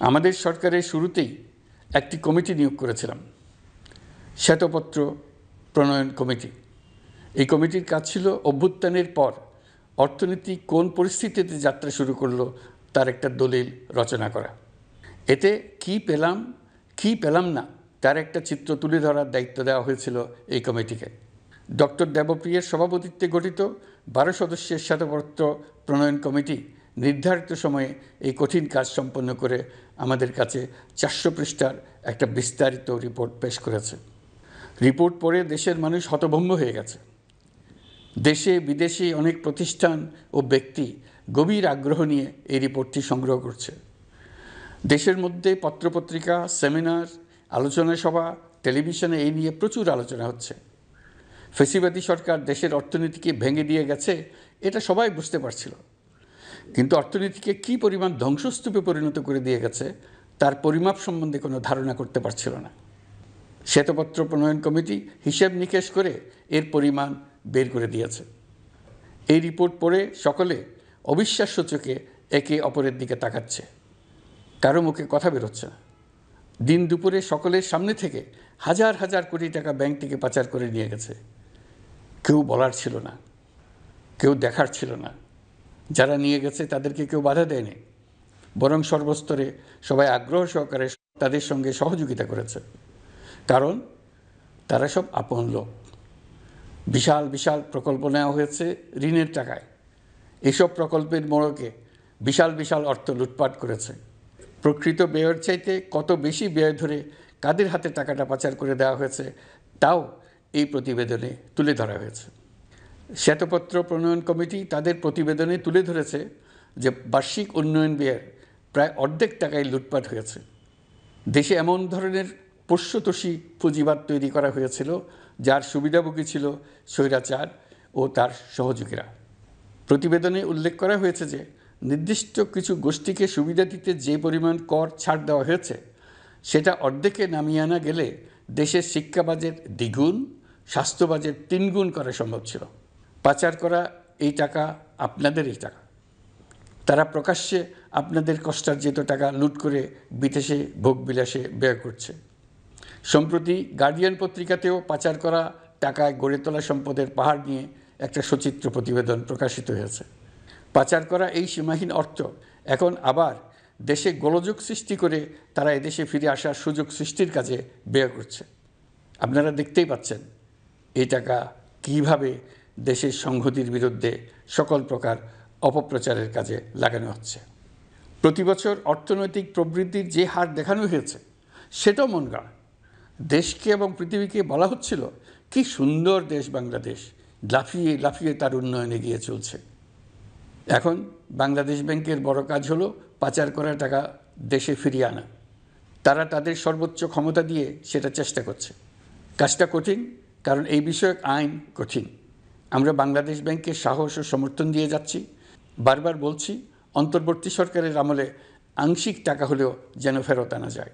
আমাদের সরকারের শুরুতেই একটি কমিটি নিয়োগ করেছিলাম, শ্বেতপত্র প্রণয়ন কমিটি। এই কমিটির কাজ ছিল অভ্যুত্থানের পর অর্থনীতি কোন পরিস্থিতিতে যাত্রা শুরু করলো তার একটা দলিল রচনা করা। এতে কি পেলাম না তার একটা চিত্র তুলে ধরার দায়িত্ব দেওয়া হয়েছিল এই কমিটিকে। ডক্টর দেবপ্রিয়ের সভাপতিত্বে গঠিত 12 সদস্যের শ্বেতপত্র প্রণয়ন কমিটি নির্ধারিত সময়ে এই কঠিন কাজ সম্পন্ন করে আমাদের কাছে 400 পৃষ্ঠার একটা বিস্তারিত রিপোর্ট পেশ করেছে। রিপোর্ট পড়ে দেশের মানুষ হতভম্ব হয়ে গেছে। দেশে বিদেশে অনেক প্রতিষ্ঠান ও ব্যক্তি গভীর আগ্রহ নিয়ে এই রিপোর্টটি সংগ্রহ করছে। দেশের মধ্যে পত্রপত্রিকা, সেমিনার, আলোচনা সভা, টেলিভিশনে এই নিয়ে প্রচুর আলোচনা হচ্ছে। ফ্যাসিবাদী সরকার দেশের অর্থনীতিকে ভেঙে দিয়ে গেছে, এটা সবাই বুঝতে পারছিল, কিন্তু অর্থনীতিকে কী পরিমাণ ধ্বংসস্তূপে পরিণত করে দিয়ে গেছে তার পরিমাপ সম্বন্ধে কোনো ধারণা করতে পারছিল না। শ্বেতপত্র প্রণয়ন কমিটি হিসেব নিকেশ করে এর পরিমাণ বের করে দিয়েছে। এই রিপোর্ট পড়ে সকলে অবিশ্বাস্য চোখে একে অপরের দিকে তাকাচ্ছে, কারো মুখে কথা বেরোচ্ছে না। দিন দুপুরে সকলের সামনে থেকে হাজার হাজার কোটি টাকা ব্যাংক থেকে পাচার করে নিয়ে গেছে। কেউ বলার ছিল না, কেউ দেখার ছিল না। যারা নিয়ে গেছে তাদেরকে কেউ বাধা দেয়নি, বরং সর্বস্তরে সবাই আগ্রহ সহকারে তাদের সঙ্গে সহযোগিতা করেছে, কারণ তারা সব আপন লোক। বিশাল বিশাল প্রকল্প নেওয়া হয়েছে ঋণের টাকায়। এসব প্রকল্পের মোড়কে বিশাল বিশাল অর্থ লুটপাট করেছে। প্রকৃত ব্যয়ের চাইতে কত বেশি ব্যয় ধরে কাদের হাতে টাকাটা পাচার করে দেওয়া হয়েছে তাও এই প্রতিবেদনে তুলে ধরা হয়েছে। শ্বেতপত্র প্রণয়ন কমিটি তাদের প্রতিবেদনে তুলে ধরেছে যে বার্ষিক উন্নয়ন ব্যয়ের প্রায় অর্ধেক টাকায় লুটপাট হয়েছে। দেশে এমন ধরনের পোষ্যতোষী পুঁজিবাদ তৈরি করা হয়েছিল যার সুবিধাভোগী ছিল স্বৈরাচার ও তার সহযোগীরা। প্রতিবেদনে উল্লেখ করা হয়েছে যে নির্দিষ্ট কিছু গোষ্ঠীকে সুবিধা দিতে যে পরিমাণ কর ছাড় দেওয়া হয়েছে সেটা অর্ধেকে নামিয়ে আনা গেলে দেশের শিক্ষা বাজেট দ্বিগুণ, স্বাস্থ্য বাজেট 3 গুণ করা সম্ভব ছিল। পাচার করা এই টাকা আপনাদেরই টাকা। তারা প্রকাশ্যে আপনাদের কষ্টার্জিত টাকা লুট করে বিদেশে ভোগবিলাসে ব্যয় করছে। সম্প্রতি গার্ডিয়ান পত্রিকাতেও পাচার করা টাকায় গড়ে তোলা সম্পদের পাহাড় নিয়ে একটা সচিত্র প্রতিবেদন প্রকাশিত হয়েছে। পাচার করা এই সীমাহীন অর্থ এখন আবার দেশে গোলযোগ সৃষ্টি করে তারা এদেশে ফিরে আসার সুযোগ সৃষ্টির কাজে ব্যয় করছে। আপনারা দেখতেই পাচ্ছেন এই টাকা কীভাবে দেশের সংহতির বিরুদ্ধে সকল প্রকার অপপ্রচারের কাজে লাগানো হচ্ছে। প্রতি বছর অর্থনৈতিক প্রবৃদ্ধির যে হার দেখানো হয়েছে সেটাও মন গড়া। দেশকে এবং পৃথিবীকে বলা হচ্ছিল কি সুন্দর দেশ বাংলাদেশ, লাফিয়ে লাফিয়ে তার উন্নয়নে এগিয়ে চলছে। এখন বাংলাদেশ ব্যাংকের বড় কাজ হলো পাচার করা টাকা দেশে ফিরিয়ে আনা। তারা তাদের সর্বোচ্চ ক্ষমতা দিয়ে সেটা চেষ্টা করছে। কাজটা কঠিন, কারণ এই বিষয়ক আইন কঠিন। আমরা বাংলাদেশ ব্যাংকের সাহস ও সমর্থন দিয়ে যাচ্ছি। বারবার বলছি, অন্তর্বর্তী সরকারের আমলে আংশিক টাকা হলেও যেন ফেরত আনা যায়।